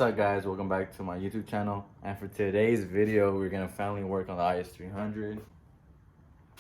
What's up guys, welcome back to my YouTube channel. And for today's video, we're gonna finally work on the Is300.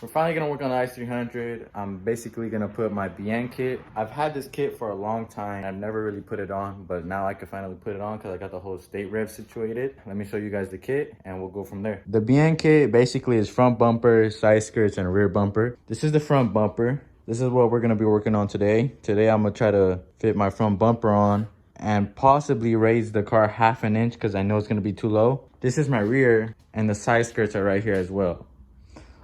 We're finally gonna work on the Is300. I'm basically gonna put my BN kit. I've had this kit for a long time. I've never really put it on, but now I can finally put it on because I got the whole state rev situated. Let me show you guys the kit and we'll go from there. The BN kit basically is front bumper, side skirts, and rear bumper. This is the front bumper. This is what we're gonna be working on today. Today I'm gonna try to fit my front bumper on and possibly raise the car half an inch because I know it's gonna be too low. This is my rear and the side skirts are right here as well.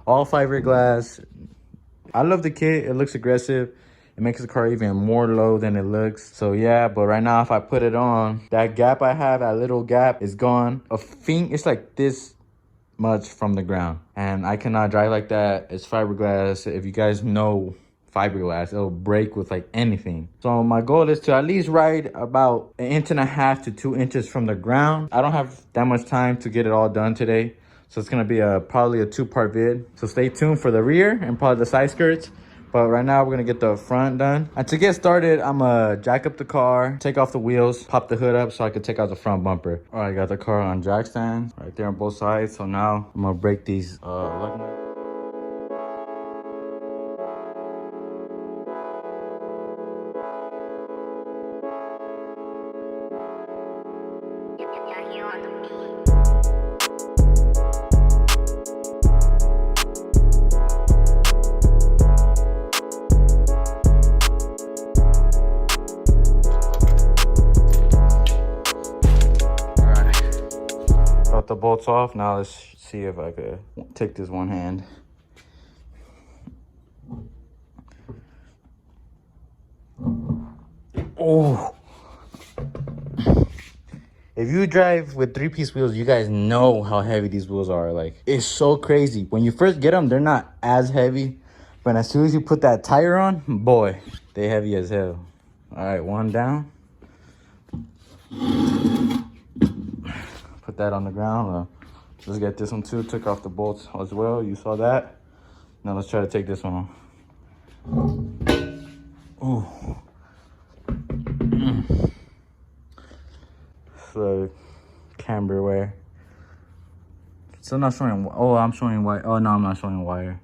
All fiberglass. I love the kit, it looks aggressive. It makes the car even more low than it looks. So yeah, but right now if I put it on, that gap I have, that little gap is gone. It's like this much from the ground. And I cannot drive like that. It's fiberglass. If you guys know fiberglass, it'll break with like anything. So my goal is to at least ride about 1.5 to 2 inches from the ground. I don't have that much time to get it all done today, so it's gonna be probably a 2-part vid. So stay tuned for the rear and probably the side skirts. But right now we're gonna get the front done. And to get started, I'm gonna jack up the car, take off the wheels, pop the hood up so I can take out the front bumper. All right, got the car on jack stands right there on both sides. So now I'm gonna break these lug nuts. Got the bolts off. Now let's see if I could take this one hand. Oh, if you drive with 3-piece wheels, you guys know how heavy these wheels are. Like, it's so crazy. When you first get them, they're not as heavy, but as soon as you put that tire on, boy, they heavy as hell. All right, one down. Put that on the ground. Let's get this one too. Took off the bolts as well. You saw that. Now let's try to take this one off. Ooh. So camber wear. Still not showing. Oh, I'm showing wire. Oh no, I'm not showing wire.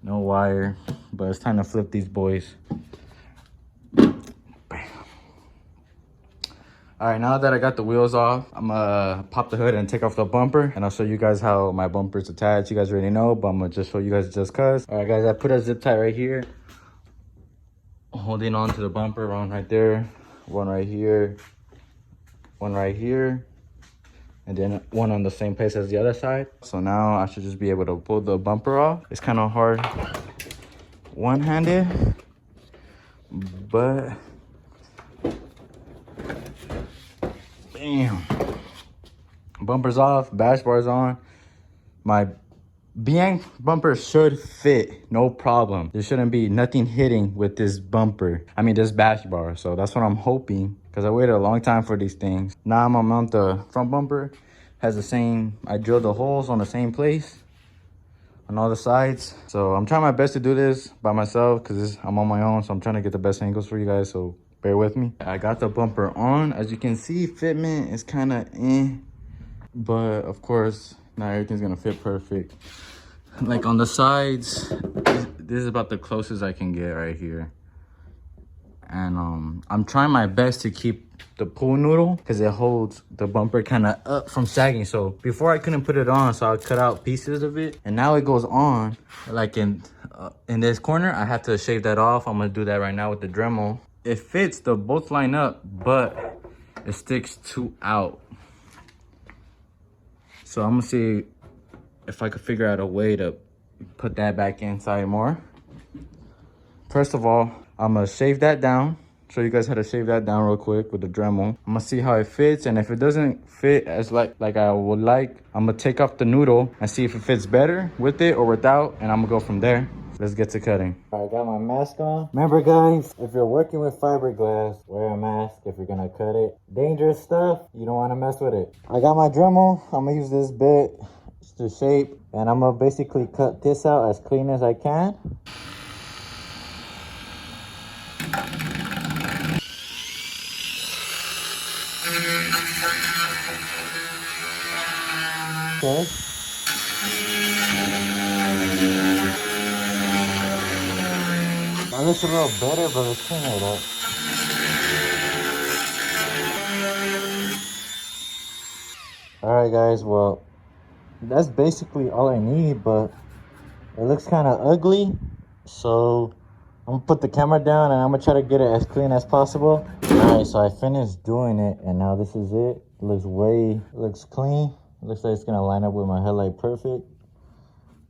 No wire. But it's time to flip these boys. All right, now that I got the wheels off, I'm gonna pop the hood and take off the bumper, and I'll show you guys how my bumper's attached. You guys already know, but I'm gonna just show you guys just cause. All right, guys, I put a zip tie right here, holding on to the bumper, one right there, one right here, one right here, and then one on the same place as the other side. So now I should just be able to pull the bumper off. It's kind of hard one-handed, but bam, bumper's off, bash bar's on. My BN bumper should fit, no problem. There shouldn't be nothing hitting with this bumper. I mean, this bash bar. So that's what I'm hoping, because I waited a long time for these things. Now I'm gonna mount the front bumper. Has the same, I drilled the holes on the same place on all the sides. So I'm trying my best to do this by myself because I'm on my own. So I'm trying to get the best angles for you guys. So bear with me. I got the bumper on. As you can see, fitment is kind of but of course, not everything's gonna fit perfect. Like on the sides, this is about the closest I can get right here. And I'm trying my best to keep the pull noodle because it holds the bumper kind of up from sagging. So before I couldn't put it on, so I cut out pieces of it, and now it goes on. Like in this corner, I have to shave that off. I'm gonna do that right now with the Dremel. It fits, the bolts line up, but it sticks too out. So I'm gonna see if I could figure out a way to put that back inside more. First of all, I'm gonna shave that down. Show you guys how to shave that down real quick with the Dremel. I'm gonna see how it fits, and if it doesn't fit as like I would like, I'm gonna take off the noodle and see if it fits better with it or without, and I'm gonna go from there. Let's get to cutting. All right, got my mask on. Remember guys, if you're working with fiberglass, wear a mask if you're gonna cut it. Dangerous stuff, you don't wanna mess with it. I got my Dremel. I'm gonna use this bit to shape, and I'm gonna basically cut this out as clean as I can. Okay. That looks a little better, but let's clean it up. Alright guys, well, that's basically all I need, but it looks kind of ugly. So I'm gonna put the camera down and I'm gonna try to get it as clean as possible. Alright, so I finished doing it and now this is it. It looks clean. It looks like it's gonna line up with my headlight perfect.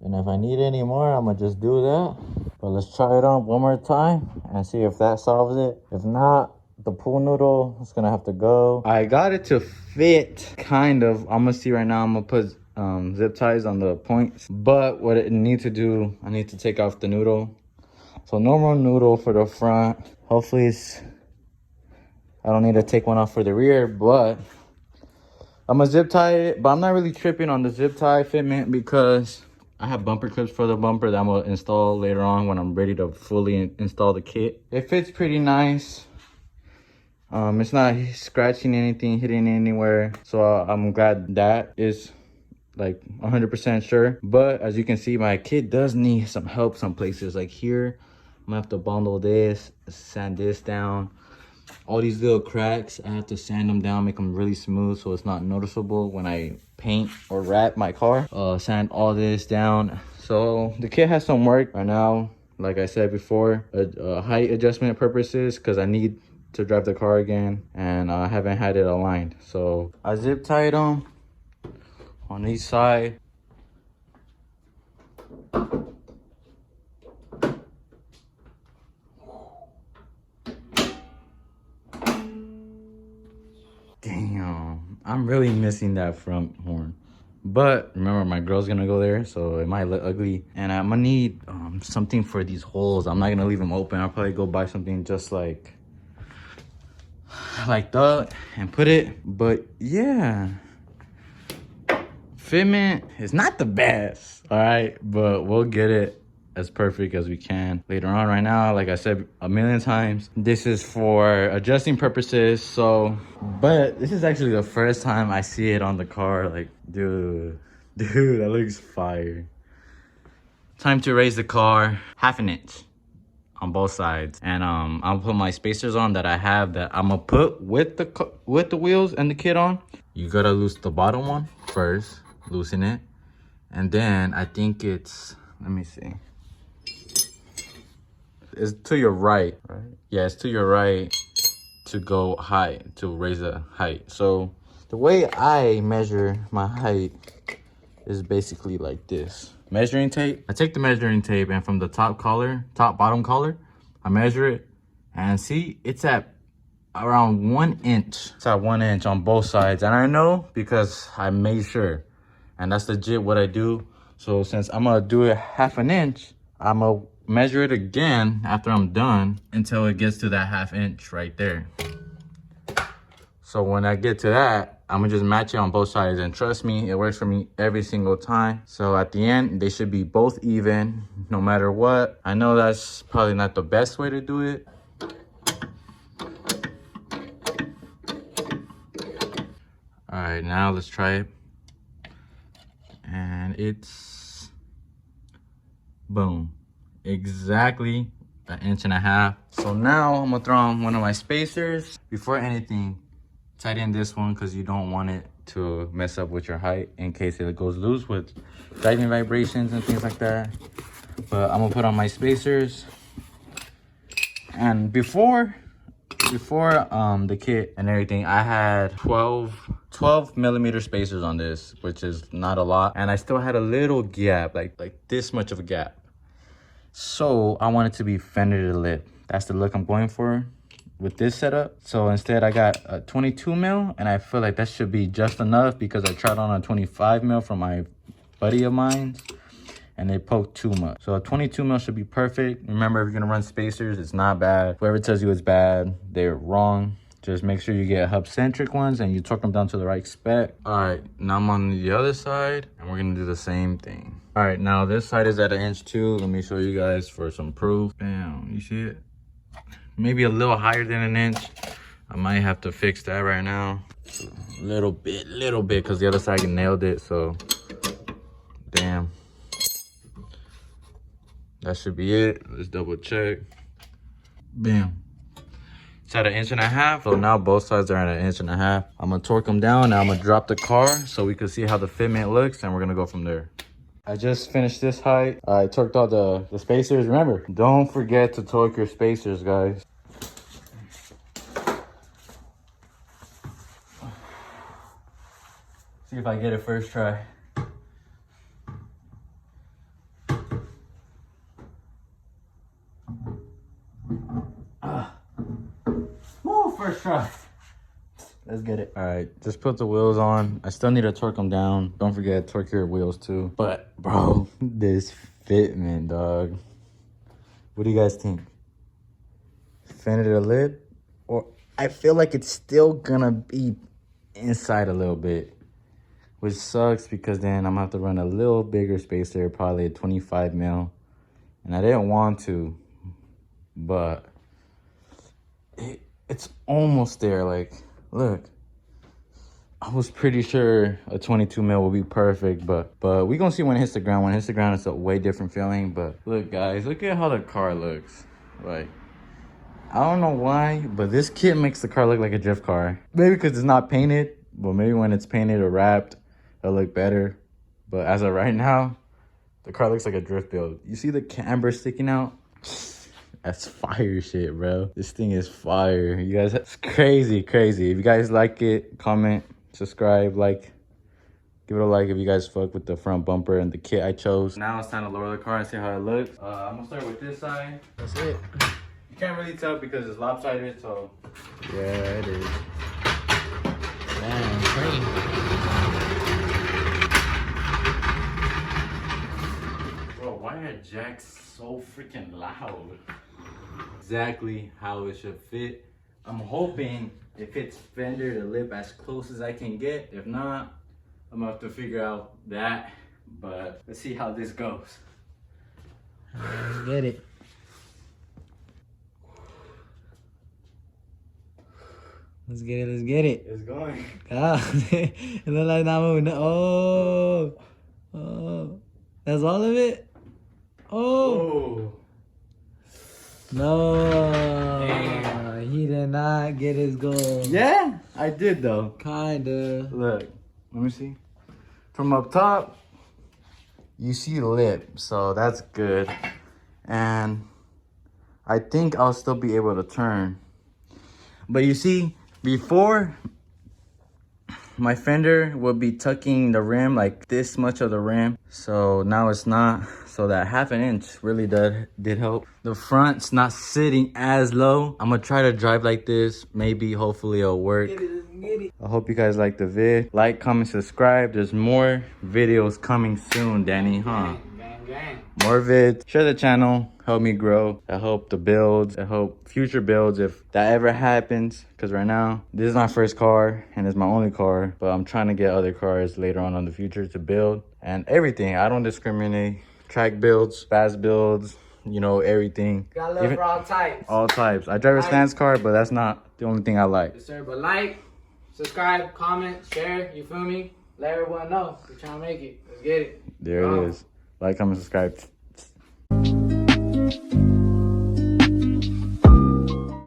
And if I need any more, I'm gonna just do that. But let's try it on one more time and see if that solves it. If not, the pool noodle is gonna have to go. I got it to fit, kind of. I'm gonna see right now, I'm gonna put zip ties on the points. But what it needs to do, I need to take off the noodle. So normal noodle for the front. Hopefully I don't need to take one off for the rear, but I'm gonna zip tie it. But I'm not really tripping on the zip tie fitment because I have bumper clips for the bumper that I'm gonna install later on when I'm ready to fully install the kit. It fits pretty nice. It's not scratching anything, hitting anywhere. So I'm glad that is like 100% sure. But as you can see, my kit does need some help some places. Like here, I'm gonna have to bundle this, sand this down. All these little cracks, I have to sand them down, make them really smooth so it's not noticeable when I paint or wrap my car. Sand all this down. So the kit has some work right now. Like I said before, height adjustment purposes, because I need to drive the car again and I haven't had it aligned. So I zip tied them on each side. Damn, I'm really missing that front horn. But remember, my girl's gonna go there, so it might look ugly. And I'm gonna need something for these holes. I'm not gonna leave them open. I'll probably go buy something just like that and put it. But yeah, fitment is not the best, all right? But we'll get it as perfect as we can later on. Right now, like I said a million times, this is for adjusting purposes. So, but this is actually the first time I see it on the car. Like, dude, that looks fire. Time to raise the car 1/2 inch on both sides. And I'll put my spacers on that I have that I'm gonna put with the wheels and the kit on. You gotta loosen the bottom one first, loosen it. And then I think it's, let me see. It's to your right, right? Yeah, it's to your right to go high, to raise the height. So the way I measure my height is basically like this. Measuring tape. I take the measuring tape and from the top bottom collar, I measure it and see it's at around 1 inch. It's at 1 inch on both sides. And I know because I made sure. And that's legit what I do. So since I'm gonna do it 1/2 inch, I'm gonna measure it again after I'm done until it gets to that 1/2 inch right there. So when I get to that, I'm gonna just match it on both sides, and trust me, it works for me every single time. So at the end, they should be both even, no matter what. I know that's probably not the best way to do it. All right, now let's try it. And it's, boom, exactly 1.5 inches. So now I'm gonna throw on one of my spacers. Before anything, tighten this one because you don't want it to mess up with your height in case it goes loose with driving vibrations and things like that. But I'm gonna put on my spacers. And before the kit and everything, I had 12 millimeter spacers on this, which is not a lot. And I still had a little gap, like this much of a gap. So I want it to be fender to lip. That's the look I'm going for with this setup. So instead I got a 22 mil, and I feel like that should be just enough because I tried on a 25 mil from my buddy of mine and they poked too much. So a 22 mil should be perfect. Remember, if you're gonna run spacers, it's not bad. Whoever tells you it's bad, they're wrong. Just make sure you get hub-centric ones and you torque them down to the right spec. All right, now I'm on the other side and we're gonna do the same thing. All right, now this side is at 1.2 inches. Let me show you guys for some proof. Bam, you see it? Maybe a little higher than 1 inch. I might have to fix that right now. Little bit, because the other side nailed it, so damn. That should be it. Let's double check. Bam. It's at 1.5 inches. So now both sides are at 1.5 inches. I'm gonna torque them down and I'm gonna drop the car so we can see how the fitment looks, and we're gonna go from there. I just finished this height. I torqued all the spacers. Remember, don't forget to torque your spacers, guys. See if I get it first try. Woo, first try. Let's get it. All right, just put the wheels on. I still need to torque them down. Don't forget, torque your wheels too. But bro, this fitment, dog. What do you guys think? Fender the lip? Or I feel like it's still gonna be inside a little bit, which sucks because then I'm gonna have to run a little bigger spacer, probably a 25 mil. And I didn't want to, but it's almost there. Like, look, I was pretty sure a 22 mil will be perfect, but we gonna see when it hits the ground. When it hits the ground, it's a way different feeling. But look, guys, look at how the car looks. Like, I don't know why, but this kit makes the car look like a drift car. Maybe because it's not painted, but maybe when it's painted or wrapped, it'll look better. But as of right now, the car looks like a drift build. You see the camber sticking out? That's fire shit, bro. This thing is fire. You guys, it's crazy, crazy. If you guys like it, comment, subscribe, like. Give it a like if you guys fuck with the front bumper and the kit I chose. Now it's time to lower the car and see how it looks. I'm gonna start with this side. That's it. You can't really tell because it's lopsided, so. Yeah, it is. Damn, crazy. Bro, why are jacks so freaking loud? Exactly how it should fit. I'm hoping it fits fender to lip as close as I can get. If not, I'm gonna have to figure out that. But let's see how this goes. Let's get it. Let's get it, let's get it. It's going. Ah, it look like not moving. Oh, oh, that's all of it? Oh. Oh. No, he did not get his goal. Yeah, I did though. Kinda. Look, let me see. From up top, you see the lip, so that's good. And I think I'll still be able to turn. But you see, before, my fender would be tucking the rim like this much of the rim. So now it's not. So that 1/2 inch really did help. The front's not sitting as low. I'm gonna try to drive like this. Maybe, hopefully it'll work. Get it. I hope you guys like the vid. Like, comment, subscribe. There's more videos coming soon, Danny, huh? Gang. More vids. Share the channel. Help me grow. I hope the builds. I hope future builds, if that ever happens. Because right now, this is my first car and it's my only car. But I'm trying to get other cars later on in the future to build. And everything. I don't discriminate. Track builds, fast builds, you know, everything. Got love for all types. All types. I drive a stance car, but that's not the only thing I like. Yes, sir. But like, subscribe, comment, share. You feel me? Let everyone know. We're trying to make it. Let's get it. There it is. Like, comment, subscribe.